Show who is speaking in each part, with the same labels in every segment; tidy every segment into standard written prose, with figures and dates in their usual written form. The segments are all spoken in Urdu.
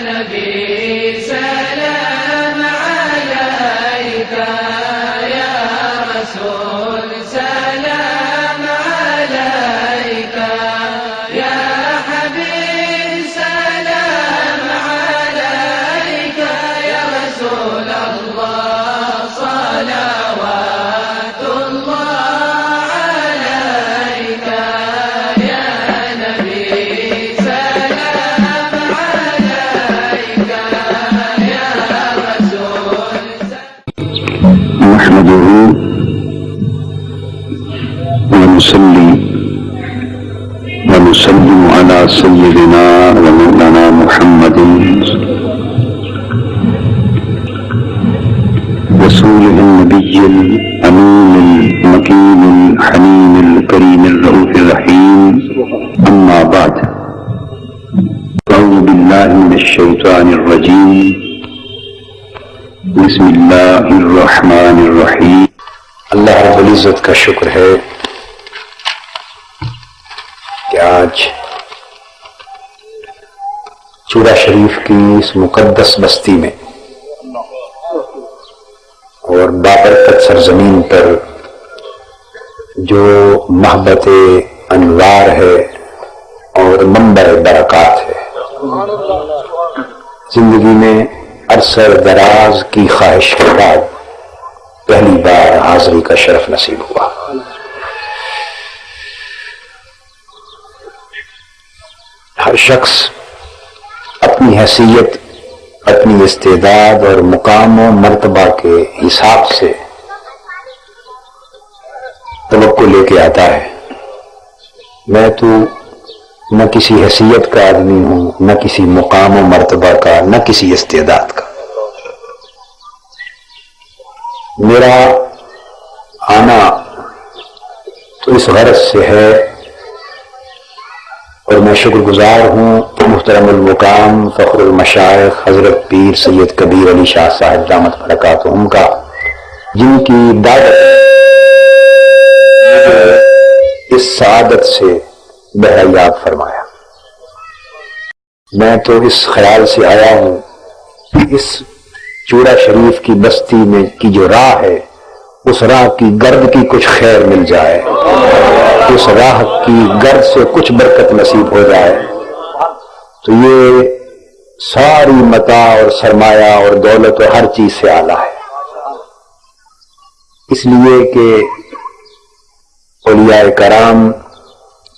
Speaker 1: نبي سلام عليك يا رسول سلام عليك يا حبيب سلام عليك يا رسول الله صلوات الله عليك يا نبي سلام عليك يا رسول
Speaker 2: نحمده ونصلي ونسلم على سيدنا ومولانا محمد رسوله النبي الأمين المكين الحليم الكريم الرؤوف الرحيم أما بعد أعوذ بالله من الشيطان الرجيم بسم اللہ الرحمن الرحیم۔ اللہ رب العزت کا شکر ہے کہ آج چورا شریف کی اس مقدس بستی میں اور بابرکت سرزمین پر جو محبت انوار ہے اور منبع برکات ہے، زندگی میں عرصہ دراز کی خواہش کے بعد پہلی بار حاضری کا شرف نصیب ہوا۔ ہر شخص اپنی حیثیت، اپنی استعداد اور مقام و مرتبہ کے حساب سے توقع لے کے آتا ہے۔ میں تو نہ کسی حیثیت کا آدمی ہوں، نہ کسی مقام و مرتبہ کا، نہ کسی استعداد کا۔ میرا آنا تو اس غرض سے ہے، اور میں شکر گزار ہوں محترم المقام فخر المشائخ حضرت پیر سید کبیر علی شاہ صاحب دامت برکاتہم کا، جن کی دعوت اس سعادت سے بہریاب فرمایا۔ میں تو اس خیال سے آیا ہوں کہ اس چورا شریف کی بستی میں کی جو راہ ہے، اس راہ کی گرد کی کچھ خیر مل جائے، اس راہ کی گرد سے کچھ برکت نصیب ہو جائے تو یہ ساری متاع اور سرمایہ اور دولت و ہر چیز سے اعلیٰ ہے۔ اس لیے کہ اولیاء کرام،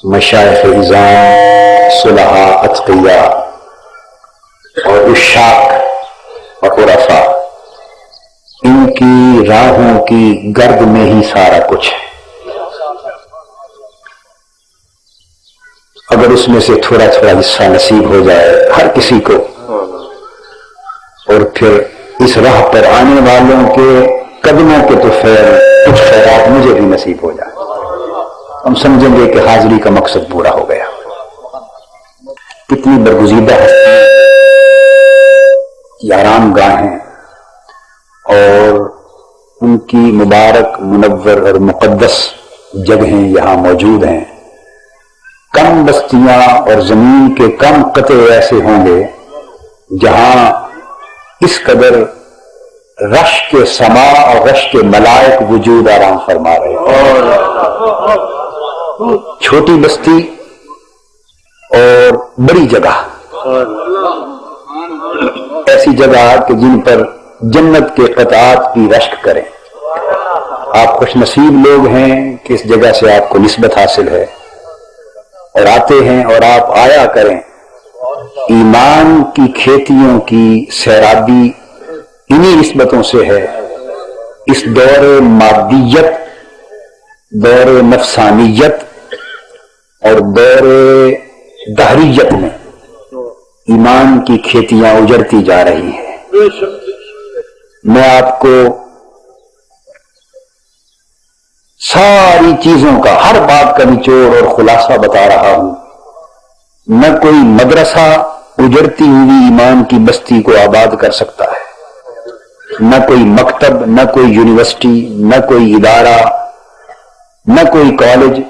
Speaker 2: مشائخ اعظام، صلحاء، اتقیاء اور عشاق اور عرفاء، ان کی راہوں کی گرد میں ہی سارا کچھ ہے۔ اگر اس میں سے تھوڑا تھوڑا حصہ نصیب ہو جائے ہر کسی کو، اور پھر اس راہ پر آنے والوں کے قدموں کے تو کچھ خیرات مجھے بھی نصیب ہو جائے، ہم سمجھیں گے کہ حاضری کا مقصد پورا ہو گیا۔ کتنی برگزیدہ ہستی کی آرام گاہیں اور ان کی مبارک، منور اور مقدس جگہیں یہاں موجود ہیں۔ کم بستیاں اور زمین کے کم قطعے ایسے ہوں گے جہاں اس قدر رش کے سما اور رش کے ملائک وجود آرام فرما رہے ہیں۔ چھوٹی بستی اور بڑی جگہ، ایسی جگہ کہ جن پر جنت کے قطعات بھی رشک کریں۔ آپ خوش نصیب لوگ ہیں کہ اس جگہ سے آپ کو نسبت حاصل ہے اور آتے ہیں، اور آپ آیا کریں۔ ایمان کی کھیتیوں کی سیرابی انہی نسبتوں سے ہے۔ اس دور مادیت، دور نفسانیت اور دور دہریت میں ایمان کی کھیتیاں اجڑتی جا رہی ہیں۔ میں آپ کو ساری چیزوں کا، ہر بات کا نچوڑ اور خلاصہ بتا رہا ہوں۔ نہ کوئی مدرسہ اجڑتی ہوئی ایمان کی بستی کو آباد کر سکتا ہے، نہ کوئی مکتب، نہ کوئی یونیورسٹی، نہ کوئی ادارہ، نہ کوئی کالج،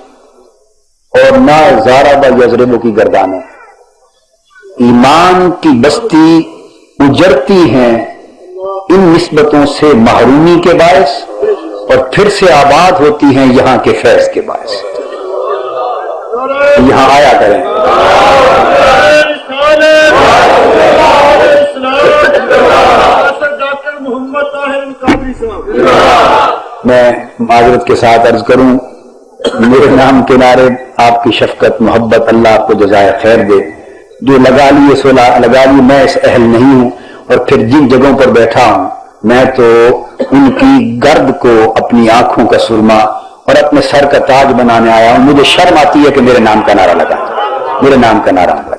Speaker 2: اور نہ زارا با یزربو کی گردانیں۔ ایمان کی بستی اجڑتی ہیں ان نسبتوں سے محرومی کے باعث، اور پھر سے آباد ہوتی ہیں یہاں کے فیض کے باعث۔ یہاں آیا کریں۔ میں معذرت کے ساتھ عرض کروں، میرے نام کے نعرے آپ کی شفقت محبت اللہ آپ کو جزائے خیر دے، جو لگا لیے سو لگا لی، میں اس اہل نہیں ہوں، اور پھر جن جگہوں پر بیٹھا ہوں میں تو ان کی گرد کو اپنی آنکھوں کا سرما اور اپنے سر کا تاج بنانے آیا ہوں۔ مجھے شرم آتی ہے کہ میرے نام کا نعرہ لگا، میرے نام کا نعرہ لگا۔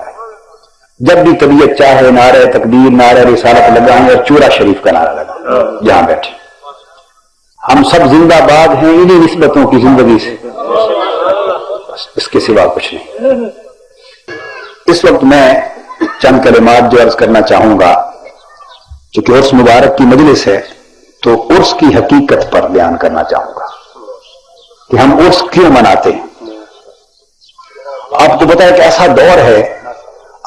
Speaker 2: جب بھی طبیعت چاہے نعرہ تکبیر، نعرہ رسالت لگائیں، اور چورا شریف کا نعرہ لگائیں جہاں بیٹھے۔ ہم سب زندہ باد ہیں انہی نسبتوں کی زندگی سے، اس کے سوا کچھ نہیں۔ اس وقت میں چند کلمات جو عرض کرنا چاہوں گا، چونکہ عرس مبارک کی مجلس ہے تو عرس کی حقیقت پر بیان کرنا چاہوں گا کہ ہم عرس کیوں مناتے ہیں۔ آپ کو پتا ہے کہ ایسا دور ہے،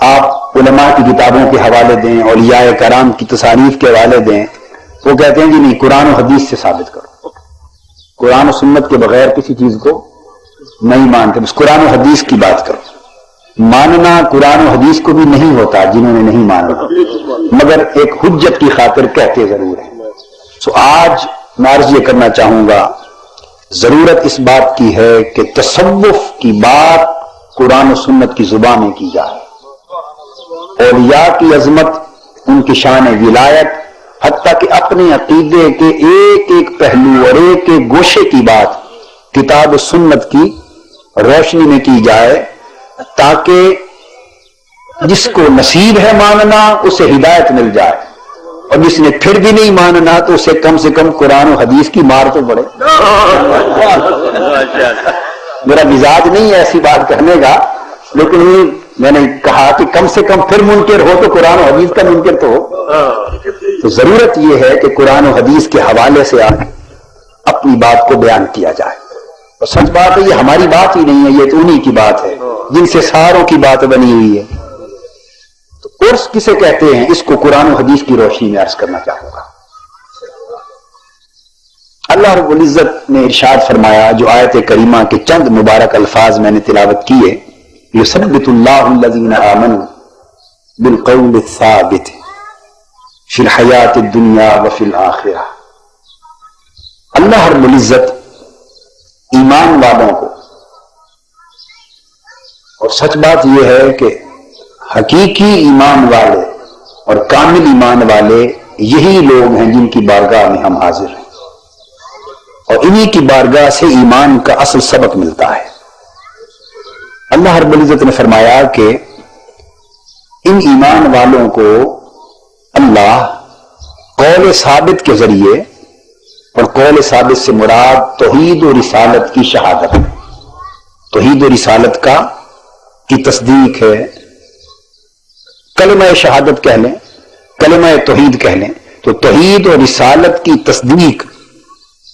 Speaker 2: آپ علماء کی کتابوں کے حوالے دیں، اولیاء کرام کی تصانیف کے حوالے دیں، وہ کہتے ہیں کہ نہیں، قرآن و حدیث سے ثابت کرو، قرآن و سنت کے بغیر کسی چیز کو نہیں مانتے، بس قرآن و حدیث کی بات کرو۔ ماننا قرآن و حدیث کو بھی نہیں ہوتا جنہوں نے نہیں مانا، مگر ایک حجت کی خاطر کہتے ضرور ہیں۔ سو آج میں عرض یہ کرنا چاہوں گا، ضرورت اس بات کی ہے کہ تصوف کی بات قرآن و سنت کی زبان میں کی جائے، اولیاء کی عظمت، ان کی شان ولایت، حتیٰ کہ اپنے عقیدے کے ایک ایک پہلو اور ایک ایک گوشے کی بات کتاب و سنت کی روشنی میں کی جائے، تاکہ جس کو نصیب ہے ماننا اسے ہدایت مل جائے، اور جس نے پھر بھی نہیں ماننا تو اسے کم سے کم قرآن و حدیث کی مار تو پڑے۔ میرا مزاج نہیں ہے ایسی بات کہنے کا، لیکن میں نے کہا کہ کم سے کم پھر منکر ہو تو قرآن و حدیث کا منکر تو ہو۔ تو ضرورت یہ ہے کہ قرآن و حدیث کے حوالے سے آج اپنی بات کو بیان کیا جائے، اور سچ بات ہے یہ ہماری بات ہی نہیں ہے، یہ تو انہی کی بات ہے جن سے ساروں کی بات بنی ہوئی ہے۔ تو عرس کسے کہتے ہیں، اس کو قرآن و حدیث کی روشنی میں عرض کرنا چاہوں گا۔ اللہ رب العزت نے ارشاد فرمایا، جو آیت کریمہ کے چند مبارک الفاظ میں نے تلاوت کیے، یثبت اللہ الذین آمنوا بالقول الثابت فی الحیات الدنیا وفی الآخرہ۔ اللہ رب العزت ایمان والوں کو، اور سچ بات یہ ہے کہ حقیقی ایمان والے اور کامل ایمان والے یہی لوگ ہیں جن کی بارگاہ میں ہم حاضر ہیں، اور انہی کی بارگاہ سے ایمان کا اصل سبق ملتا ہے۔ اللہ رب العزت نے فرمایا کہ ان ایمان والوں کو اللہ قول ثابت کے ذریعے، اور قول ثابت سے مراد توحید و رسالت کی شہادت ہے، توحید و رسالت کی تصدیق ہے۔ کلمہ شہادت کہہ لیں، کلمہ توحید کہہ لیں، تو توحید و رسالت کی تصدیق،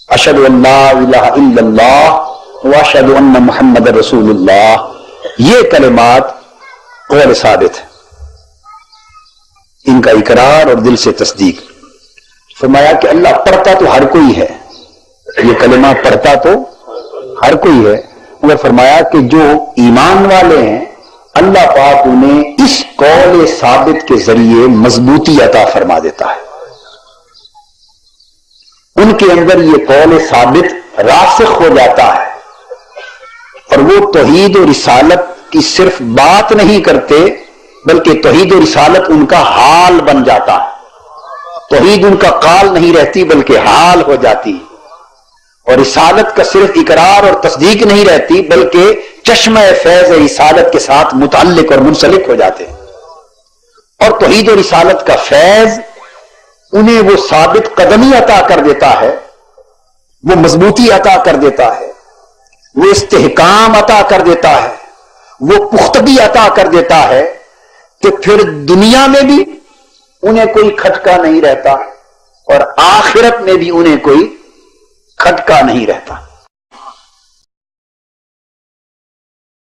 Speaker 2: اشہد ان لا الہ الا اللہ واشہد ان محمد رسول اللہ، یہ کلمات قول ثابت ہے، ان کا اقرار اور دل سے تصدیق۔ فرمایا کہ اللہ پڑھتا تو ہر کوئی ہے، یہ کلمہ پڑھتا تو ہر کوئی ہے، مگر فرمایا کہ جو ایمان والے ہیں اللہ پاک انہیں اس قول ثابت کے ذریعے مضبوطی عطا فرما دیتا ہے، ان کے اندر یہ قول ثابت راسخ ہو جاتا ہے، اور وہ توحید و رسالت کی صرف بات نہیں کرتے بلکہ توحید و رسالت ان کا حال بن جاتا ہے۔ توحید ان کا قال نہیں رہتی بلکہ حال ہو جاتی، اور رسالت کا صرف اقرار اور تصدیق نہیں رہتی بلکہ چشمہ فیض رسالت کے ساتھ متعلق اور منسلک ہو جاتے ہیں، اور توحید و رسالت کا فیض انہیں وہ ثابت قدمی عطا کر دیتا ہے، وہ مضبوطی عطا کر دیتا ہے، وہ استحکام عطا کر دیتا ہے، وہ پختگی عطا کر دیتا ہے کہ پھر دنیا میں بھی انہیں کوئی کھٹکا نہیں رہتا، اور آخرت میں بھی انہیں کوئی کھٹکا نہیں رہتا۔